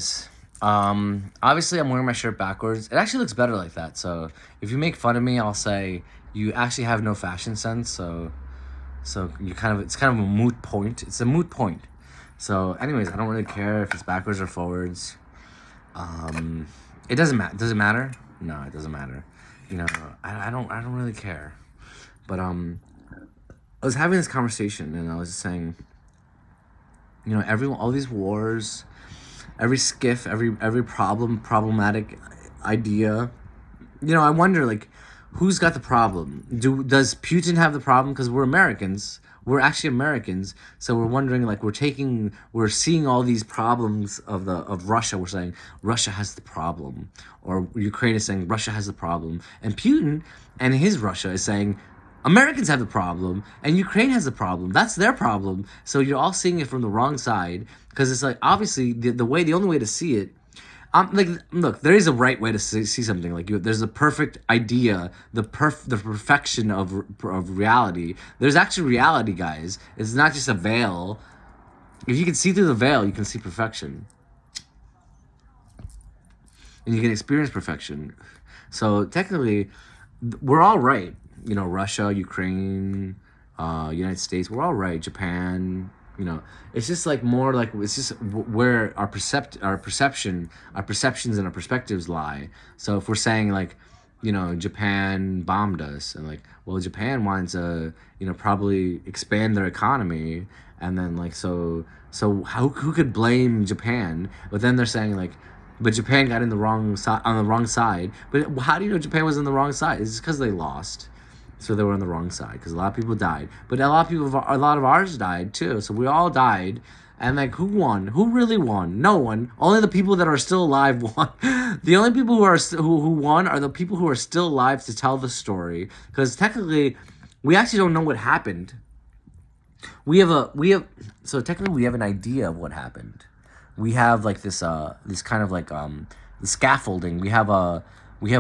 guys. Obviously, I'm wearing my shirt backwards. It actually looks better like that. So if you make fun of me, I'll say you actually have no fashion sense. So you it's kind of a moot point. It's a moot point. So, anyways, I don't really care if it's backwards or forwards. It doesn't matter. Does it matter? No, it doesn't matter. You know, I don't really care. But I was having this conversation and I was just saying, you know, all these wars, every skiff, every problematic idea. You know, I wonder, like, who's got the problem? Does Putin have the problem? Because we're Americans. We're actually Americans, so we're wondering, like, we're seeing all these problems of Russia. We're saying Russia has the problem, or Ukraine is saying Russia has the problem, and Putin and his Russia is saying Americans have the problem and Ukraine has the problem. That's their problem. So you're all seeing it from the wrong side, because it's like, obviously the only way to see it. Like, look, there is a right way to see something. Like, there's a perfect idea, the perfection of reality. There's actually reality, guys. It's not just a veil. If you can see through the veil, you can see perfection, and you can experience perfection. So technically, we're all right. You know, Russia, Ukraine, United States, we're all right. Japan. You know, it's just like more like, it's just where our perceptions and our perspectives lie. So if we're saying, like, you know, Japan bombed us, and like, well, Japan wanted to, you know, probably expand their economy, and then, like, so who could blame Japan? But then they're saying, like, but Japan got in the wrong side, on the wrong side. But how do you know Japan was on the wrong side? It's because they lost. So they were on the wrong side, because a lot of people died. But a lot of ours died too. So we all died. And, like, who won? Who really won? No one. Only the people that are still alive won. The only people who won are the people who are still alive to tell the story. Because technically, we actually don't know what happened. So technically we have an idea of what happened. We have, like, this kind of, like, the scaffolding. We have a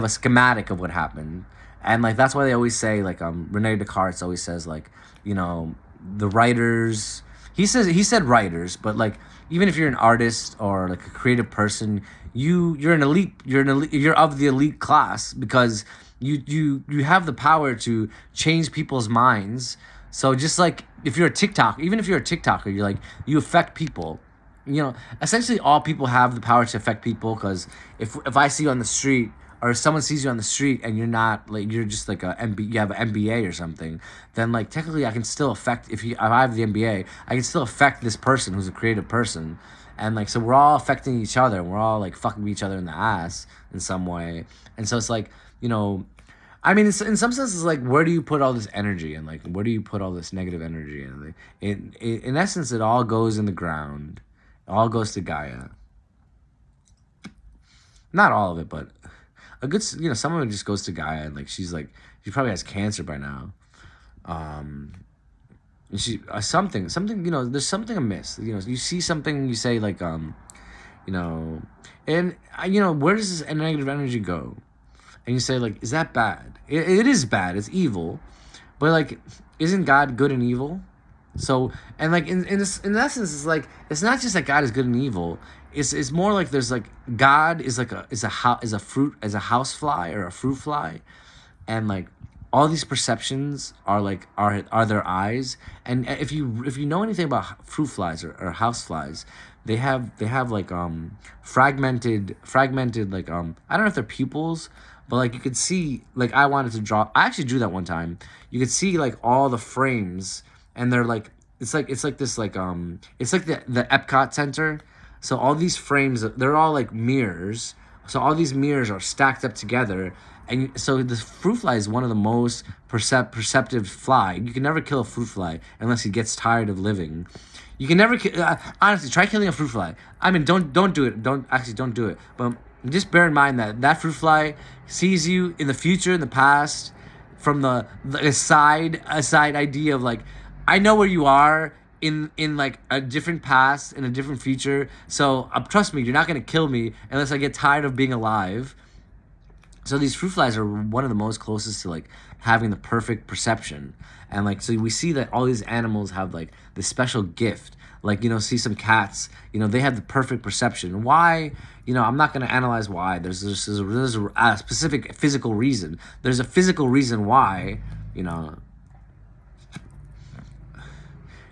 schematic of what happened. And, like, that's why they always say, like, Rene Descartes always says, like, you know, the writers. He said writers, but, like, even if you're an artist or, like, a creative person, you're an elite. You're of the elite class, because you have the power to change people's minds. So just like if you're a TikTok, even if you're a TikToker, you're like, you affect people. You know, essentially all people have the power to affect people, because if I see you on the street, or if someone sees you on the street and you're not, like, you're just like you have an MBA or something, then, like, technically I can still affect, if I have the MBA, I can still affect this person who's a creative person. And, like, so we're all affecting each other, and we're all, like, fucking each other in the ass in some way. And so it's like, you know, I mean, in some sense, it's like, where do you put all this energy, and, like, where do you put all this negative energy? And, like, in essence, it all goes in the ground. It all goes to Gaia. Not all of it, but a good, you know, some of it just goes to Gaia, and, like, she probably has cancer by now. And she something, you know, there's something amiss. You know, you see something, you say, like, you know, and you know, where does this negative energy go? And you say, like, is that bad? It is bad. It's evil, but, like, isn't God good and evil? So, and, like, in essence, it's like, it's not just that God is good and evil. It's more like there's, like, God is like a house fly or a fruit fly, and, like, all these perceptions are, like, are their eyes. And if you know anything about fruit flies or house flies, they have like fragmented, like, I don't know if they're pupils, but, like, you could see, like, I actually drew that one time. You could see, like, all the frames, and they're like, it's like the Epcot Center. So all these frames, they're all like mirrors. So all these mirrors are stacked up together. And so the fruit fly is one of the most perceptive fly. You can never kill a fruit fly unless he gets tired of living. You can never honestly, try killing a fruit fly. I mean, don't do it. Don't do it. But just bear in mind that fruit fly sees you in the future, in the past, from the side idea of, like, I know where you are in like a different past, in a different future. So trust me, you're not gonna kill me unless I get tired of being alive. So these fruit flies are one of the most closest to, like, having the perfect perception. And, like, so we see that all these animals have, like, this special gift. Like, see some cats, they have the perfect perception. Why? I'm not going to analyze why. There's a specific physical reason. There's a physical reason why,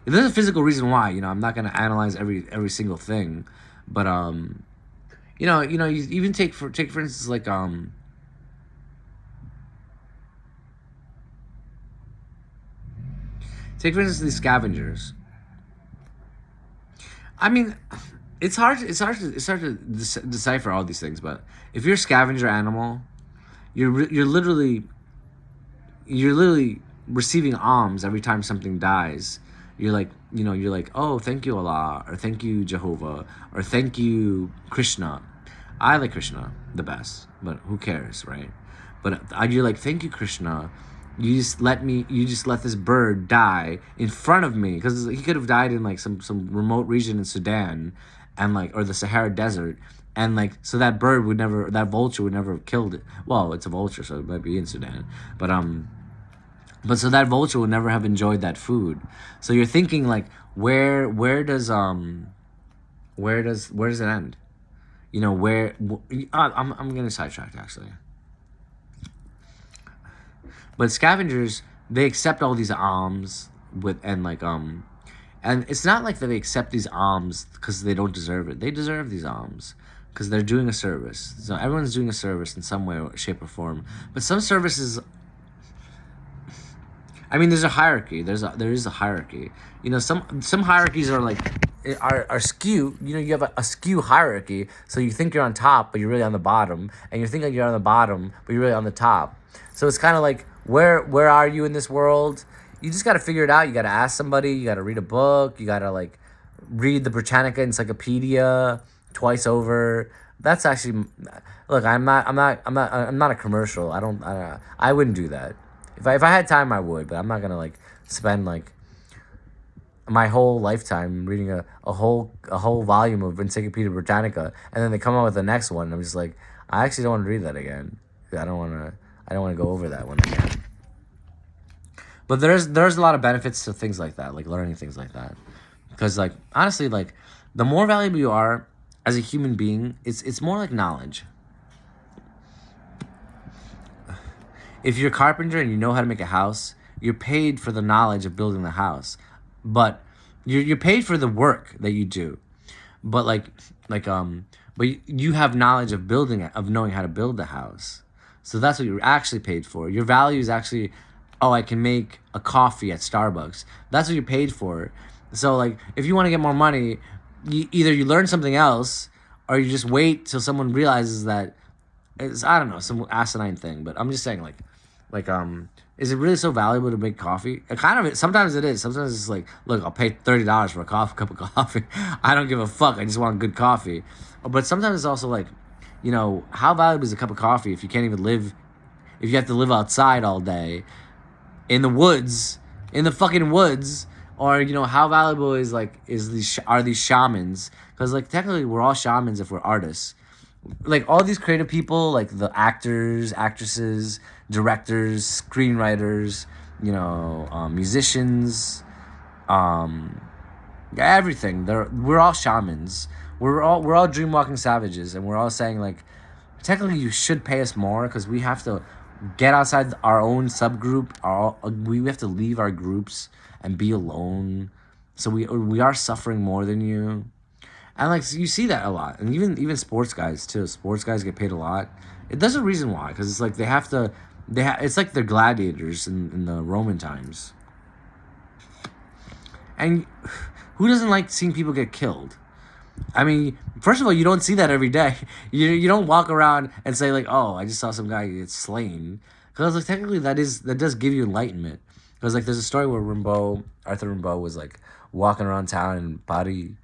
there's a physical reason why, I'm not going to analyze every single thing. But, you even take for instance, like, take for instance these scavengers. I mean, it's hard to decipher all these things. But if you're a scavenger animal, you're literally receiving alms every time something dies. You're like, oh, thank you Allah, or thank you Jehovah, or thank you Krishna. I like Krishna the best, but who cares, right? But you're like, thank you Krishna. You just let this bird die in front of me, because he could have died in like some remote region in Sudan, and like, or the Sahara Desert, and like, so that vulture would never have killed it. Well, it's a vulture, so it might be in Sudan, but so that vulture would never have enjoyed that food. So you're thinking like, where does it end? I'm getting sidetracked actually. But scavengers, they accept all these alms and it's not like that they accept these alms because they don't deserve it. They deserve these alms because they're doing a service. So everyone's doing a service in some way, shape, or form. But some services, I mean, there's a hierarchy. There is a hierarchy. Some hierarchies are like are skew. You have a skew hierarchy. So you think you're on top, but you're really on the bottom, and you think like you're on the bottom, but you're really on the top. So it's kind of like, where are you in this world? You just got to figure it out. You got to ask somebody. You got to read a book. You got to like read the Britannica Encyclopedia twice over. That's actually, look. I'm not a commercial. I wouldn't do that. If I had time, I would, but I'm not gonna like spend like my whole lifetime reading a whole volume of Encyclopedia Britannica, and then they come out with the next one. And I'm just like, I actually don't want to read that again. I don't want to go over that one again. But there's a lot of benefits to things like that, like learning things like that, because like honestly, like the more valuable you are as a human being, it's more like knowledge. If you're a carpenter and you know how to make a house, you're paid for the knowledge of building the house, but you're paid for the work that you do. But you have knowledge of building it, of knowing how to build the house. So that's what you're actually paid for. Your value is actually, oh, I can make a coffee at Starbucks. That's what you're paid for. So like, if you want to get more money, either you learn something else, or you just wait till someone realizes that it's, I don't know, some asinine thing. But I'm just saying, is it really so valuable to make coffee? Sometimes it is. Sometimes it's like, look, I'll pay $30 for a cup of coffee. I don't give a fuck. I just want good coffee. But sometimes it's also like, how valuable is a cup of coffee if you can't even live, if you have to live outside all day, in the woods, in the fucking woods, or how valuable are these shamans? Because like technically we're all shamans if we're artists. Like all these creative people, like the actors, actresses, directors, screenwriters, musicians, everything. We're all shamans. We're all dream walking savages, and we're all saying like, technically you should pay us more because we have to get outside our own subgroup. We have to leave our groups and be alone. So we are suffering more than you. And like, so you see that a lot, and even sports guys too. Sports guys get paid a lot. There's a reason why, because it's like they have to. It's like they're gladiators in the Roman times. And who doesn't like seeing people get killed? I mean, first of all, you don't see that every day. You don't walk around and say like, oh, I just saw some guy get slain. Because like technically that does give you enlightenment. Because like there's a story where Arthur Rimbaud was like walking around town in Paris.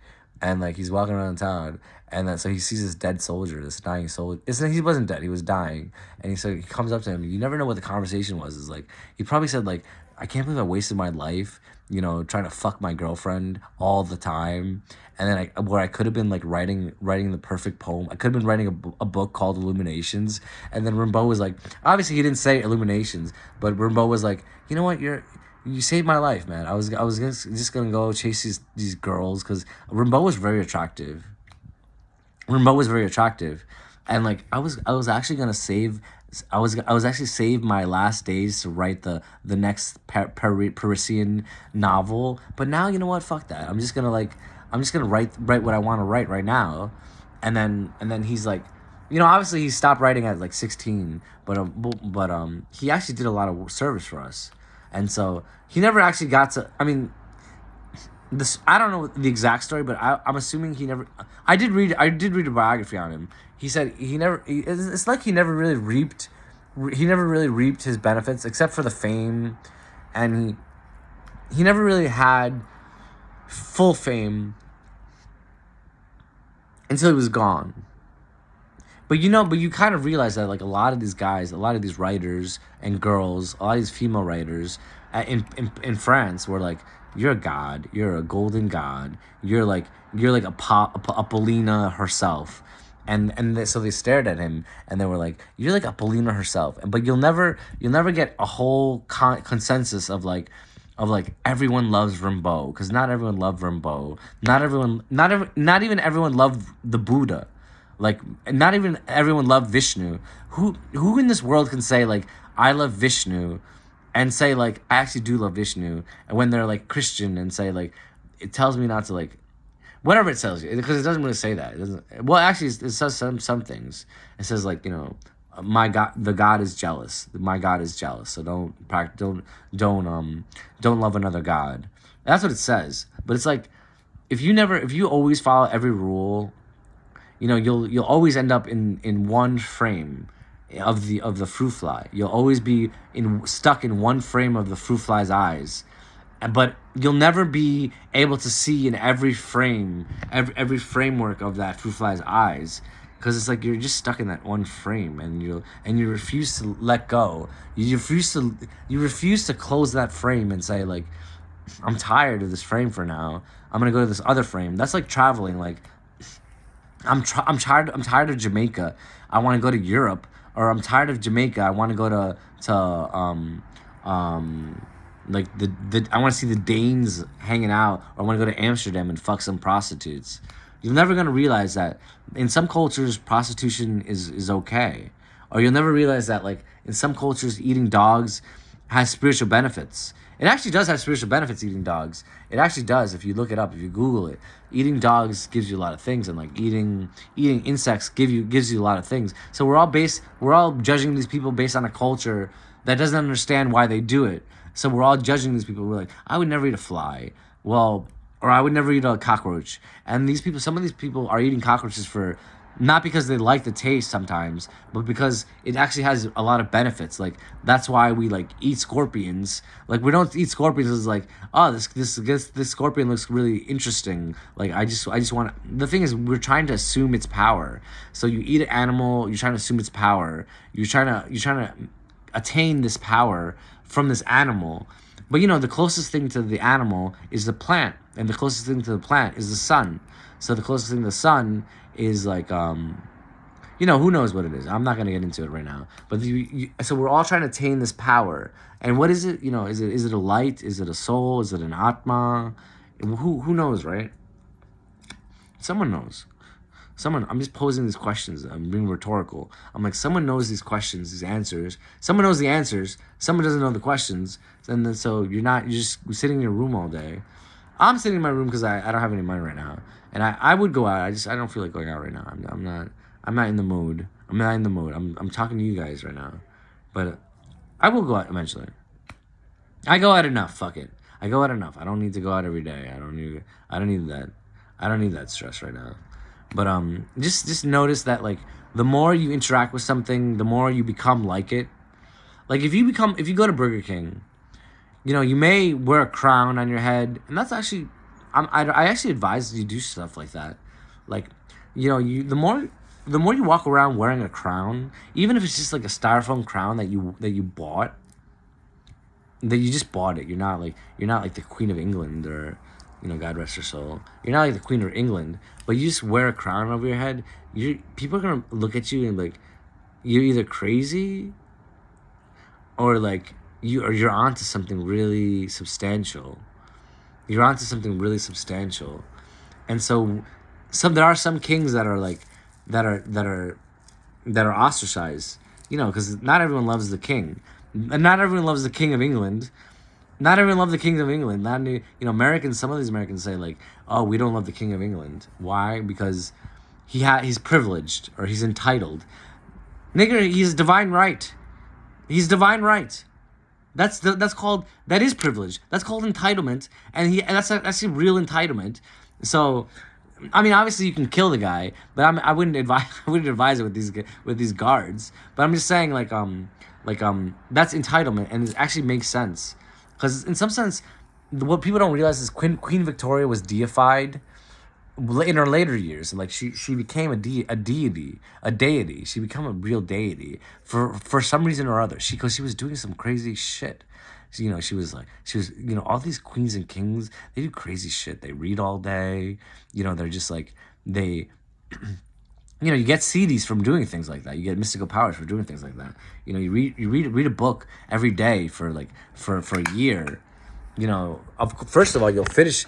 And like he's walking around town, and then so he sees this dead soldier, this dying soldier. He wasn't dead; he was dying. And he comes up to him. You never know what the conversation was. It's like he probably said like, "I can't believe I wasted my life, trying to fuck my girlfriend all the time." And then I could have been like writing the perfect poem. I could have been writing a book called Illuminations. And then Rimbaud was like, obviously he didn't say Illuminations, but Rimbaud was like, you know what, you saved my life, man. I was just gonna go chase these girls because Rimbaud was very attractive. Rimbaud was very attractive, and like I was actually gonna save. I was actually save my last days to write the next Parisian novel. But now you know what? Fuck that. I'm just gonna write what I want to write right now, and then he's like, obviously he stopped writing at like 16, but he actually did a lot of service for us, and so he never actually got to. I mean, this I don't know the exact story, but I'm assuming he never. I did read a biography on him. He said he never. It's like he never really reaped. He never really reaped his benefits except for the fame, and he never really had full fame until he was gone. But you kind of realize that like a lot of these guys, a lot of these writers and girls, a lot of these female writers in France were like, you're a god, you're a golden god, you're like Apollina herself, so they stared at him and they were like, you're like Apollina herself, but you'll never get a whole consensus of like everyone loves Rimbaud because not everyone loved Rimbaud, not even everyone loved the Buddha. Like, not even everyone loved Vishnu. Who in this world can say like I love Vishnu, and say like I actually do love Vishnu, and when they're like Christian and say like it tells me not to like whatever it tells you, because it doesn't really say that. It doesn't. Well, actually, it says some things. It says like my God, the God is jealous. My God is jealous. So don't love another God. That's what it says. But it's like if you always follow every rule, you'll always end up in one frame of the fruit fly. You'll always be stuck in one frame of the fruit fly's eyes, but you'll never be able to see in every frame, every framework of that fruit fly's eyes, because it's like you're just stuck in that one frame, and you refuse to let go. You refuse to close that frame and say like, I'm tired of this frame for now. I'm gonna go to this other frame. That's like traveling. Like I'm tired of Jamaica. I want to go to Europe, or I'm tired of Jamaica. I want to go to like I want to see the Danes hanging out, or I want to go to Amsterdam and fuck some prostitutes. You're never gonna realize that in some cultures prostitution is okay, or you'll never realize that like in some cultures eating dogs has spiritual benefits. It actually does have spiritual benefits, eating dogs. It actually does. If you look it up, if you Google it, eating dogs gives you a lot of things, and like eating insects gives you a lot of things. So we're all judging these people based on a culture that doesn't understand why they do it. So we're all judging these people. We're like, I would never eat a fly. Well, or I would never eat a cockroach. And some of these people are eating cockroaches for not because they like the taste sometimes, but because it actually has a lot of benefits. Like that's why we like eat scorpions. Like we don't eat scorpions as like, oh, this scorpion looks really interesting. Like I just want. The thing is, we're trying to assume its power. So you eat an animal, you're trying to assume its power. You're trying to attain this power from this animal. But the closest thing to the animal is the plant, and the closest thing to the plant is the sun. So the closest thing to the sun is like who knows what it is. I'm not gonna get into it right now. But so we're all trying to attain this power. And what is it? Is it a light? Is it a soul? Is it an atma? Who knows, right? Someone knows. I'm just posing these questions. I'm being rhetorical. I'm like, someone knows these questions, these answers. Someone knows the answers. Someone doesn't know the questions. And then so you're just sitting in your room all day. I'm sitting in my room because I don't have any money right now. And I would go out. I don't feel like going out right now. I'm not in the mood. I'm talking to you guys right now. But I will go out eventually. I go out enough. Fuck it. I go out enough. I don't need to go out every day. I don't need that. I don't need that stress right now. But just notice that like the more you interact with something, the more you become like it. Like if you go to Burger King, you may wear a crown on your head, and that's actually I actually advise you do stuff like that. Like the more you walk around wearing a crown, even if it's just like a styrofoam crown that you bought, that you just bought it. You're not like the Queen of England, or God rest her soul. You're not like the Queen of England, but you just wear a crown over your head. People are gonna look at you and like, you're either crazy, or like, you're onto something really substantial. You're onto something really substantial. And so there are some kings that are like that are that are that are ostracized, because not everyone loves the king. And not everyone loves the king of England. Not everyone loves the king of England. Not any, Americans. Some of these Americans say like, "Oh, we don't love the king of England." Why? Because he's privileged or he's entitled. Nigger, he's divine right. He's divine right. That is privilege. That's called entitlement, and that's a real entitlement. So, I mean, obviously you can kill the guy, but I wouldn't advise I wouldn't advise it with these guards. But I'm just saying that's entitlement, and it actually makes sense because in some sense, what people don't realize is Queen Victoria was deified in her later years. Like she became a deity. She became a real deity for some reason or other. Because she was doing some crazy shit. All these queens and kings, they do crazy shit. They read all day. They're just like they. You get CDs from doing things like that. You get mystical powers for doing things like that. You read a book every day for a year. First of all, you'll finish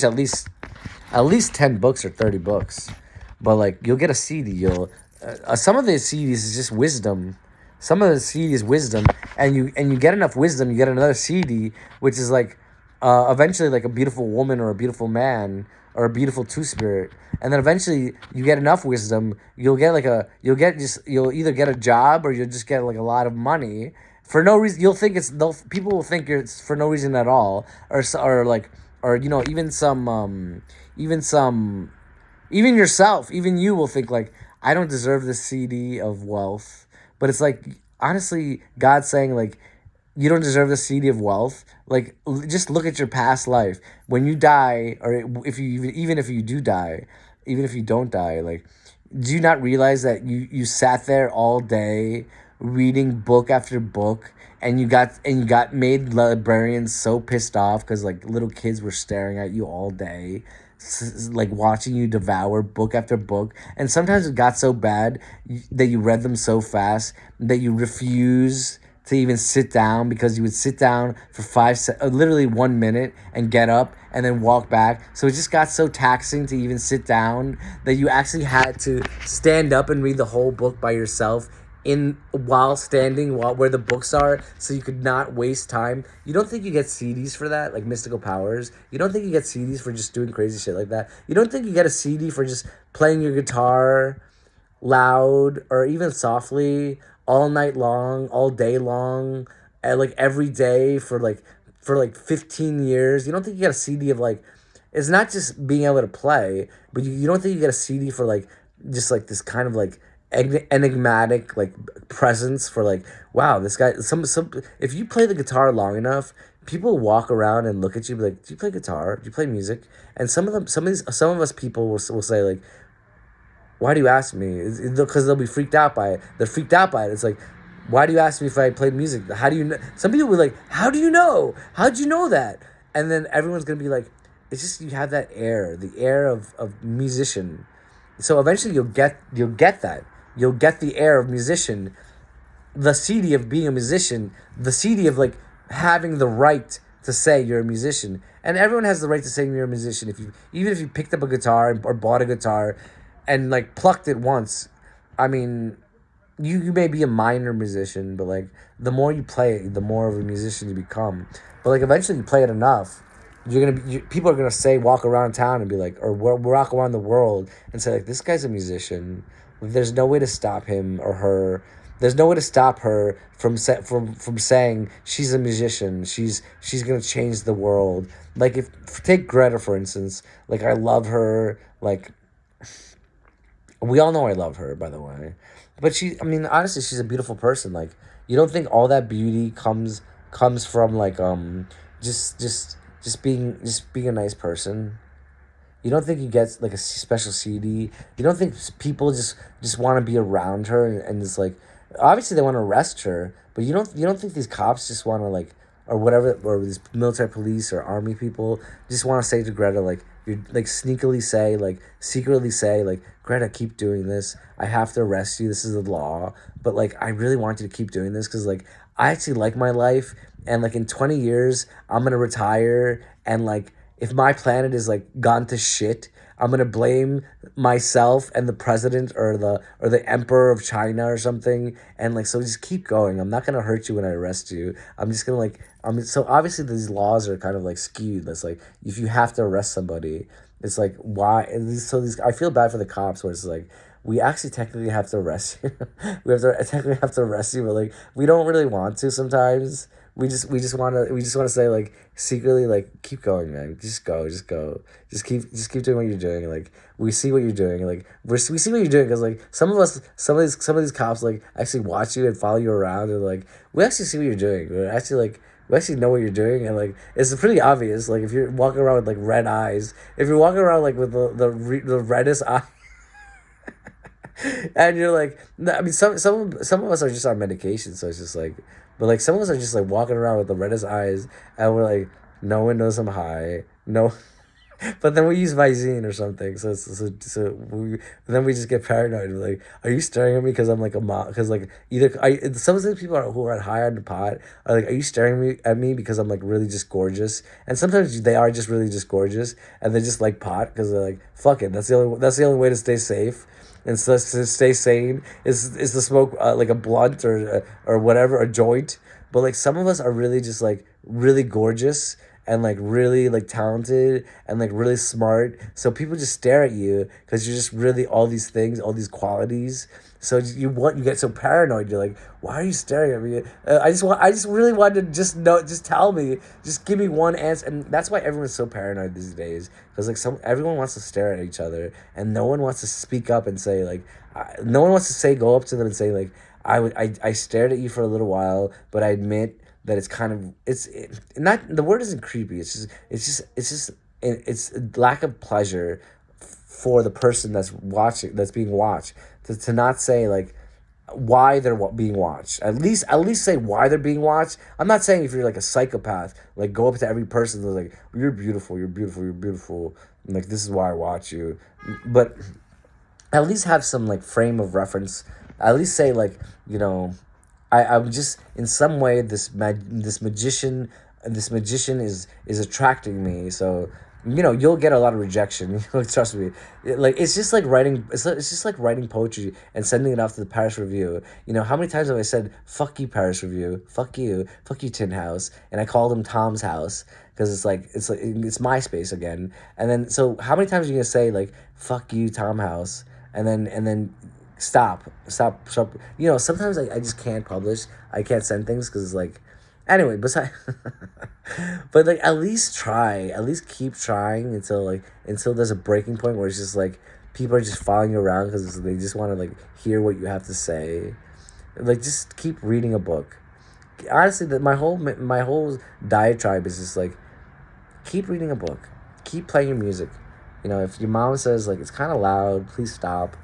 at least 10 books or 30 books. But like you'll get a CD, some of the CDs is just wisdom. Some of the CD is wisdom, and you get enough wisdom, you get another CD, which is like eventually like a beautiful woman or a beautiful man or a beautiful two spirit, and then eventually you get enough wisdom, you'll either get a job or you'll just get like a lot of money for no reason. People will think it's for no reason at all, or even yourself, even you will think like, I don't deserve this CD of wealth. But it's like, honestly, God's saying like, you don't deserve the CD of wealth. Like, just look at your past life. When you die, or if you even if you do die, even if you don't die, like, do you not realize that you sat there all day reading book after book, and you got made librarians so pissed off because like little kids were staring at you all day, like watching you devour book after book, and sometimes it got so bad that you read them so fast that you refuse to even sit down, because you would sit down for literally 1 minute and get up and then walk back. So it just got so taxing to even sit down that you actually had to stand up and read the whole book by yourself while standing where the books are, so you could not waste time. You don't think you get CDs for that, like mystical powers? You don't think you get CDs for just doing crazy shit like that? You don't think you get a CD for just playing your guitar loud or even softly all night long, all day long, and like every day for 15 years? You don't think you get a CD of like, it's not just being able to play, but you don't think you get a CD for like just like this kind of like enigmatic like presence for like, wow, this guy, some if you play the guitar long enough, people walk around and look at you, be like, do you play guitar, do you play music? And some of us people will say like, why do you ask me? Because they'll be freaked out by it. They're freaked out by it. It's like, why do you ask me if I played music? How do you know? Some people will be like, how do you know? How'd you know that? And then everyone's going to be like, it's just, you have that air, the air of musician. So eventually you'll get that. You'll get the air of musician, the CD of being a musician, the CD of like having the right to say you're a musician. And everyone has the right to say you're a musician. Even if you picked up a guitar or bought a guitar and like plucked it once, I mean, you may be a minor musician, but like the more you play it, the more of a musician you become. But like eventually you play it enough, people are gonna walk around town and be like, or walk around the world and say like, this guy's a musician. There's no way to stop him or her. There's no way to stop her from saying she's a musician. She's gonna change the world. Like, take Greta for instance. Like, I love her. Like, we all know I love her, by the way. But honestly, she's a beautiful person. Like, you don't think all that beauty comes from like just being a nice person? You don't think you get like a special CD? You don't think people just want to be around her and it's like, obviously they want to arrest her, but you don't think these cops just want to like, or whatever, or these military police or army people just want to say to Greta like, you're like sneakily say, like secretly say, like, Greta, keep doing this. I have to arrest you. This is the law. But like, I really want you to keep doing this because like, I actually like my life. And like in 20 years, I'm gonna retire. And like, if my planet is like gone to shit, I'm gonna blame myself and the president or the emperor of China or something. And like, so just keep going. I'm not gonna hurt you when I arrest you. I'm just gonna like, so obviously these laws are kind of like skewed. That's like, if you have to arrest somebody, it's like, why? And these I feel bad for the cops where it's like, we actually technically have to arrest you. We have to technically have to arrest you, but like, we don't really want to sometimes. We just want to say like secretly like, keep going, man, just go, just keep doing what you're doing. Like, we see what you're doing. Like, we see what you're doing because like some of these cops like actually watch you and follow you around, and like, we actually see what you're doing. We actually know what you're doing, and like, it's pretty obvious. Like, if you're walking around with like red eyes, if you're walking around like with the reddest eye, and you're like, I mean, some of us are just on medication, so it's just like, but like some of us are just like walking around with the reddest eyes, and we're like, no one knows I'm high, no, but then we use Visine or something, then we just get paranoid. We're like, are you staring at me because I'm like a mom? Because like, either some of the people who are high on the pot are like, are you staring at me because I'm like really just gorgeous? And sometimes they are just really just gorgeous, and they just like pot because they're like, fuck it, that's the only way to stay safe. And so to stay sane is to smoke like a blunt or whatever, a joint. But like some of us are really just like really gorgeous and like really like talented and like really smart. So people just stare at you because you're just really all these things, all these qualities. So you get so paranoid. You're like, why are you staring at me? I just really wanted to just know, just tell me, just give me one answer. And that's why everyone's so paranoid these days, because like everyone wants to stare at each other, and no one wants to speak up and say like, no one wants to say, go up to them and say like, I stared at you for a little while, but I admit that it's kind of not, the word isn't creepy. It's lack of pleasure for the person that's being watched, to not say like why they're being watched. At least say why they're being watched. I'm not saying if you're like a psychopath, like go up to every person and like, you're beautiful, you're beautiful, you're beautiful, and like, this is why I watch you. But at least have some like frame of reference. At least say like, you know, I'm just in some way this magician is attracting me. So you'll get a lot of rejection. Trust me. Like, it's just like writing. It's just like writing poetry and sending it off to the Paris Review. How many times have I said "fuck you, Paris Review"? Fuck you, Tin House, and I called him Tom's House because it's MySpace again. And then, so how many times are you gonna say like "fuck you, Tom House"? And then stop. Sometimes I just can't publish. I can't send things because it's like, anyway, besides, but like, at least try, at least keep trying until there's a breaking point where it's just like people are just following you around because they just want to like hear what you have to say. Like, just keep reading a book. Honestly, that my whole diatribe is just like, keep reading a book, keep playing your music. If your mom says like it's kind of loud, please stop.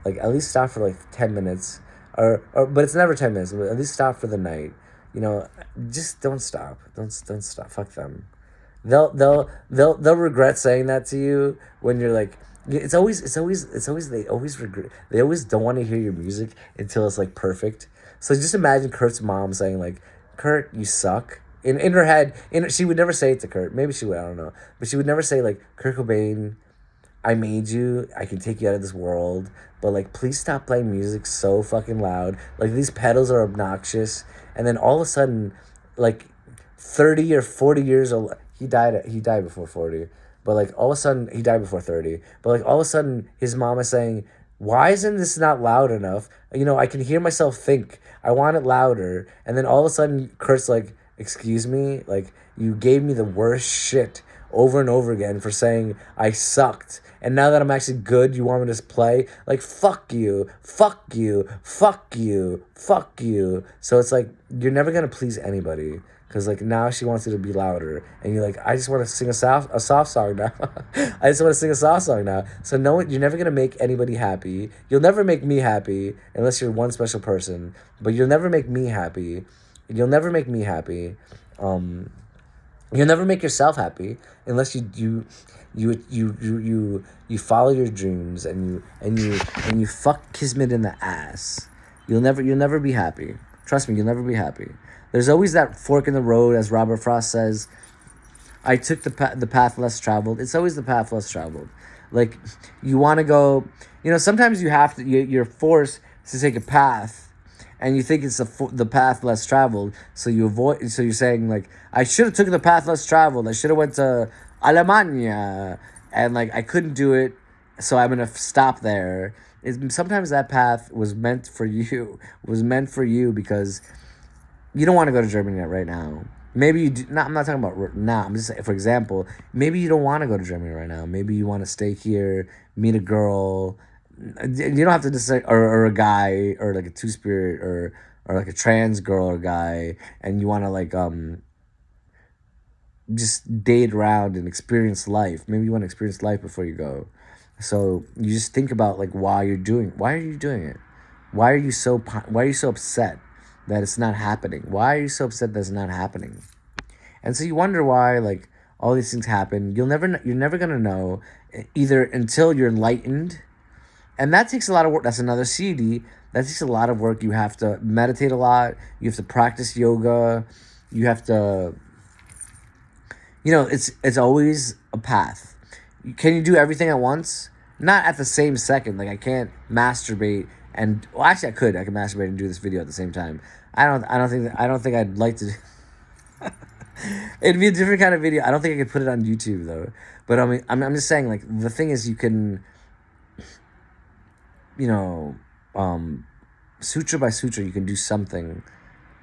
Like, at least stop for like 10 minutes, or but it's never 10 minutes. But at least stop for the night. You know, just don't stop. Don't stop. Fuck them. They'll regret saying that to you when you're like. They always regret. They always don't want to hear your music until it's like perfect. So just imagine Kurt's mom saying like, "Kurt, you suck." In her head, she would never say it to Kurt. Maybe she would. I don't know. But she would never say like, "Kurt Cobain, I made you. I can take you out of this world. But like, please stop playing music so fucking loud. Like, these pedals are obnoxious." And then all of a sudden, like, 30 or 40 years old, he died before 40. But like, all of a sudden, he died before 30. But like, all of a sudden, his mom is saying, "Why isn't this not loud enough? I can hear myself think. I want it louder." And then all of a sudden, Kurt's like, "Excuse me? Like, you gave me the worst shit over and over again for saying I sucked. And now that I'm actually good, you want me to play? Like, fuck you, fuck you, fuck you, fuck you." So it's like, you're never going to please anybody. Because, like, now she wants you to be louder. And you're like, I just want to sing a soft song now. I just want to sing a soft song now. So no, you're never going to make anybody happy. You'll never make me happy unless you're one special person. But you'll never make me happy. You'll never make me happy. You'll never make yourself happy unless you follow your dreams and you fuck kismet in the ass. You'll never be happy. Trust me, you'll never be happy. There's always that fork in the road, as Robert Frost says. I took the path less traveled. It's always the path less traveled. Like, you want to go. Sometimes you have to. You're forced to take a path, and you think it's the path less traveled. So you avoid. So you're saying, like, I should have took the path less traveled. I should have went to Alemania, and like I couldn't do it, so I'm gonna stop there. Sometimes that path was meant for you. Was meant for you because you don't want to go to Germany right now. Maybe you do. Not, I'm not talking about now. I'm just saying, for example, maybe you don't want to go to Germany right now. Maybe you want to stay here, meet a girl. You don't have to just say, or a guy, or like a two spirit, or like a trans girl or guy, and you want to like just date around and experience life. Maybe you want to experience life before you go. So you just think about like why are you doing it? Why are you so upset that it's not happening? Why are you so upset that it's not happening? And so you wonder why like all these things happen. You're never going to know either until you're enlightened. And that takes a lot of work. That's another CD. That takes a lot of work. You have to meditate a lot. You have to practice yoga. You have to it's always a path. Can you do everything at once? Not at the same second. Like I can't masturbate and actually I could masturbate and do this video at the same time. I don't think I'd like to. It'd be a different kind of video. I don't think I could put it on YouTube though. But I mean, I'm just saying like the thing is you can, sutra by sutra you can do something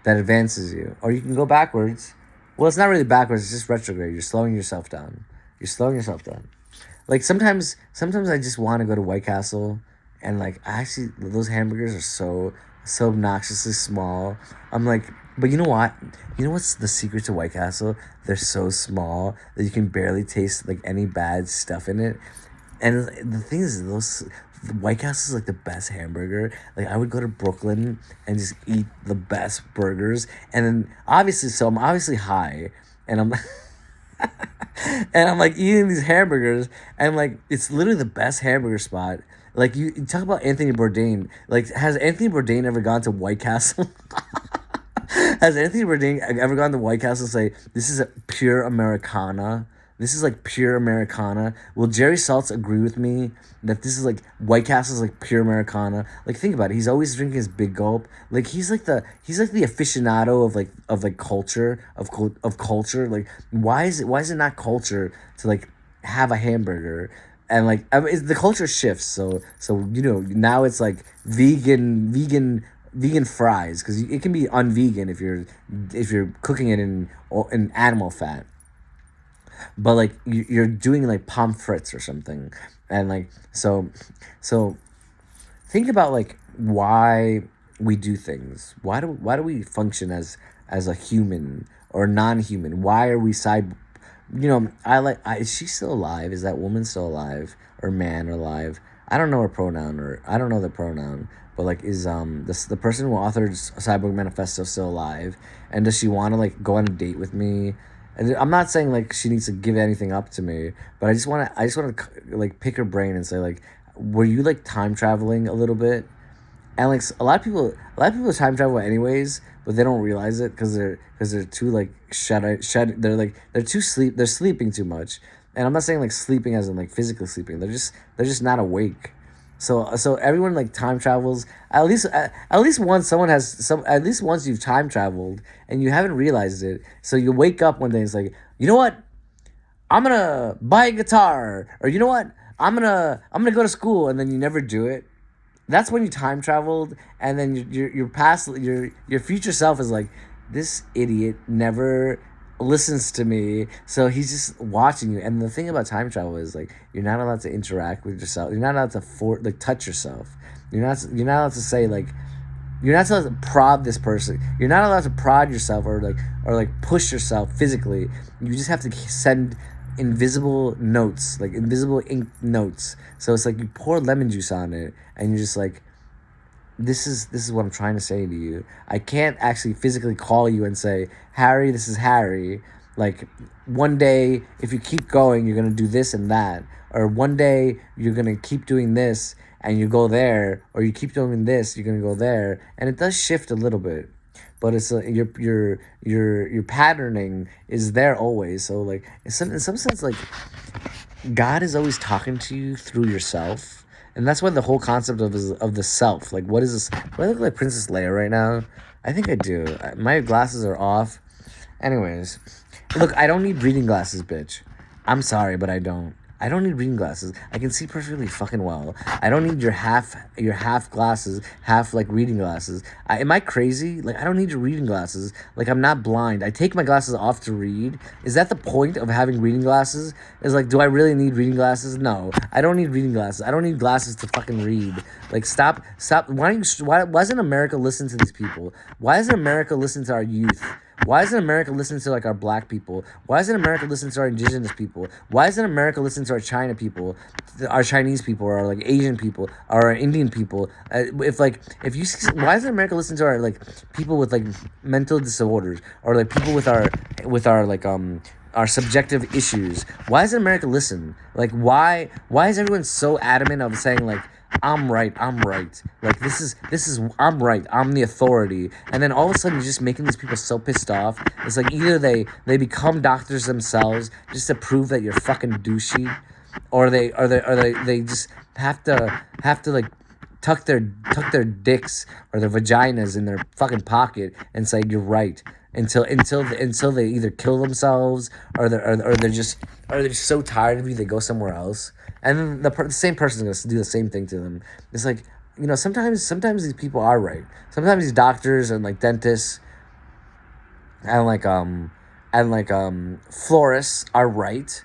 that advances you, or you can go backwards. Well, it's not really backwards. It's just retrograde. You're slowing yourself down. Like sometimes I just want to go to White Castle, and like actually those hamburgers are so obnoxiously small. I'm like, but you know what? You know what's the secret to White Castle? They're so small that you can barely taste like any bad stuff in it. And the thing is, the White Castle is like the best hamburger. Like I would go to Brooklyn and just eat the best burgers, and then I'm obviously high, and I'm and I'm like eating these hamburgers, and like it's literally the best hamburger spot. Like you talk about Anthony Bourdain. Like has Anthony Bourdain ever gone to White Castle? Has Anthony Bourdain ever gone to White Castle and say, this is a pure Americana? This is like pure Americana. Will Jerry Saltz agree with me that this is like White Castle's like pure Americana? Like think about it. He's always drinking his big gulp. Like he's like the aficionado of culture of culture. Like why is it not culture to like have a hamburger? And like I mean, the culture shifts. So now it's like vegan fries because it can be unvegan if you're cooking it in animal fat. But like you're doing like pommes frites or something, and like so think about like why we do things. Why do we function as a human or non-human? Why are we side? Is she still alive? Is that woman still alive or man alive? I don't know her pronoun, or I don't know the pronoun. But like, is the person who authored Cyborg Manifesto still alive? And does she want to like go on a date with me? And I'm not saying like she needs to give anything up to me, but I just want to like pick her brain and say like, were you like time traveling a little bit? And like a lot of people time travel anyways, but they don't realize it because they're too like they're sleeping too much. And I'm not saying like sleeping as in like physically sleeping. They're just not awake. So everyone like time travels at least once. At least once you've time traveled and you haven't realized it. So you wake up one day and it's like, you know what, I'm gonna buy a guitar, or you know what, I'm gonna go to school, and then you never do it. That's when you time traveled, and then your past your future self is like, this idiot never listens to me, so he's just watching you. And the thing about time travel is like you're not allowed to interact with yourself. You're not allowed to touch yourself. You're not allowed to say like, you're not allowed to prod this person. You're not allowed to prod yourself or push yourself physically. You just have to send invisible notes, like invisible ink notes. So it's like you pour lemon juice on it, and you're just like, this is what I'm trying to say to you. I can't actually physically call you and say, Harry, this is Harry. Like, one day, if you keep going, you're going to do this and that. Or one day, you're going to keep doing this and you go there. Or you keep doing this, you're going to go there. And it does shift a little bit. But it's your patterning is there always. So, like, in some sense, like, God is always talking to you through yourself. And that's why the whole concept of the self. Like, what is this? Do I look like Princess Leia right now? I think I do. My glasses are off. Anyways, look, I don't need reading glasses, bitch. I'm sorry, but I don't. I don't need reading glasses. I can see perfectly fucking well. I don't need your half glasses, half like reading glasses. Am I crazy? Like, I don't need your reading glasses. Like, I'm not blind. I take my glasses off to read. Is that the point of having reading glasses? Is like, do I really need reading glasses? No, I don't need reading glasses. I don't need glasses to fucking read. Like, stop. Why doesn't America listen to these people? Why doesn't America listen to our youth? Why doesn't America listen to, like, our black people? Why doesn't America listen to our indigenous people? Why doesn't America listen to our China people, our Chinese people, or, like, Asian people, or our Indian people? Why doesn't America listen to our, like, people with, like, mental disorders, or, like, people with our subjective issues? Why doesn't America listen? Like, why is everyone so adamant of saying, like, I'm right. Like, this is, I'm right. I'm the authority. And then all of a sudden, you're just making these people so pissed off. It's like, either they become doctors themselves just to prove that you're fucking douchey, or they just have to like tuck their dicks or their vaginas in their fucking pocket and say you're right until they either kill themselves, or they're just so tired of you they go somewhere else. And then the same person's going to do the same thing to them. It's like, sometimes these people are right. Sometimes these doctors and, like, dentists and florists are right.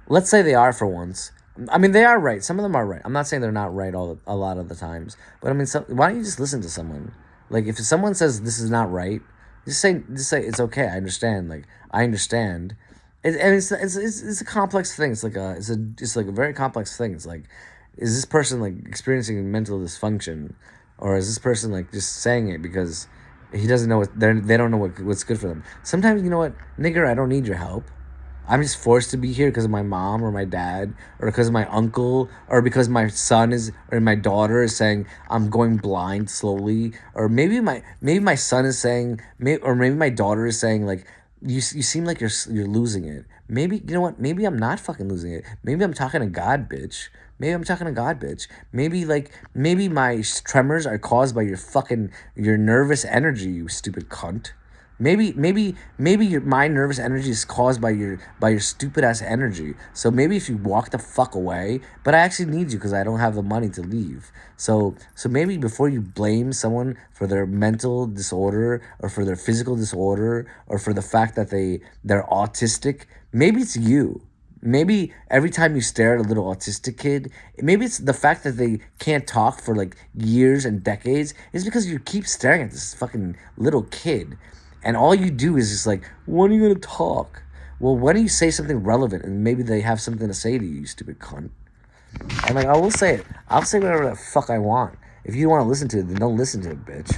Let's say they are for once. I mean, they are right. Some of them are right. I'm not saying they're not right a lot of the times. But I mean, why don't you just listen to someone? Like, if someone says this is not right, just say it's okay. I understand. Like, I understand. It's a complex thing. It's like a very complex thing. It's like, is this person, like, experiencing mental dysfunction, or is this person, like, just saying it because he doesn't know they don't know what's good for them? Sometimes, you know what, nigger, I don't need your help. I'm just forced to be here because of my mom or my dad, or because of my uncle, or because my son or my daughter is saying I'm going blind slowly, or maybe my son is saying, or maybe my daughter is saying, like, you seem like you're losing it. Maybe, you know what? Maybe I'm not fucking losing it. Maybe I'm talking to God, bitch. Maybe my tremors are caused by your nervous energy, you stupid cunt. Maybe my nervous energy is caused by your stupid ass energy. So maybe if you walk the fuck away, but I actually need you because I don't have the money to leave. So maybe before you blame someone for their mental disorder, or for their physical disorder, or for the fact that they're autistic, maybe it's you. Maybe every time you stare at a little autistic kid, maybe it's the fact that they can't talk for, like, years and decades is because you keep staring at this fucking little kid. And all you do is just like, when are you going to talk? Well, why don't you say something relevant, and maybe they have something to say to you, you stupid cunt. And, like, I will say it. I'll say whatever the fuck I want. If you want to listen to it, then don't listen to it, bitch.